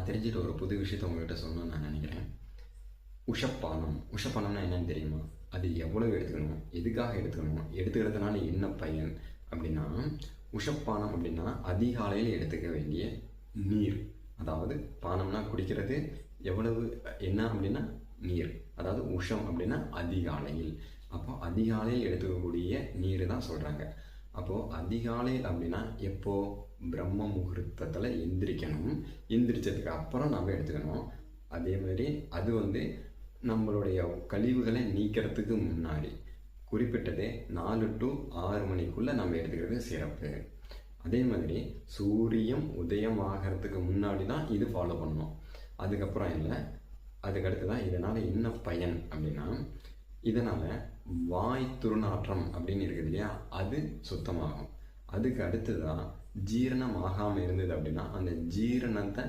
நான் தெரிஞ்சுட்டு ஒரு புது விஷயத்த உங்கள்கிட்ட சொல்லணும்னு நான் நினைக்கிறேன். உஷப்பானம். உஷப்பானம்னா என்னன்னு தெரியுமா? அது எவ்வளவு எடுத்துக்கணும்? எதுக்காக எடுத்துக்கணும்? எடுத்துக்கிறதுனால என்ன பயன்? அப்படின்னா, உஷப்பானம் அப்படின்னா அதிகாலையில் எடுத்துக்க வேண்டிய நீர். அதாவது பானம்னா குடிக்கிறது, எவ்வளவு என்ன அப்படின்னா நீர். அதாவது உஷம் அப்படின்னா அதிகாலையில். அப்போ அதிகாலையில் எடுத்துக்கக்கூடிய நீர் தான் சொல்கிறாங்க. அப்போது அதிகாலையில் அப்படின்னா எப்போ? பிரம்ம முகூர்த்தத்தில் எந்திரிக்கணும். எந்திரிச்சதுக்கு அப்புறம் நம்ம எடுத்துக்கணும். அதே மாதிரி அது நம்மளுடைய கழிவுகளை நீக்கிறதுக்கு முன்னாடி குறிப்பிட்டதே 4 to 6 மணிக்குள்ளே நம்ம எடுத்துக்கிறது சிறப்பு. அதே மாதிரி சூரியன் உதயம் ஆகிறதுக்கு முன்னாடி தான் இது ஃபாலோ பண்ணணும். அதுக்கப்புறம் இல்லை. அதுக்கடுத்து தான் இதனால் என்ன பயன் அப்படின்னா, இதனால் வாய் துர்நாற்றம் அப்படின்னு இருக்குது இல்லையா, அது சுத்தமாகும். அதுக்கு அடுத்து தான் ஜீரணம் ஆகாமல் இருந்தது அப்படின்னா அந்த ஜீரணத்தை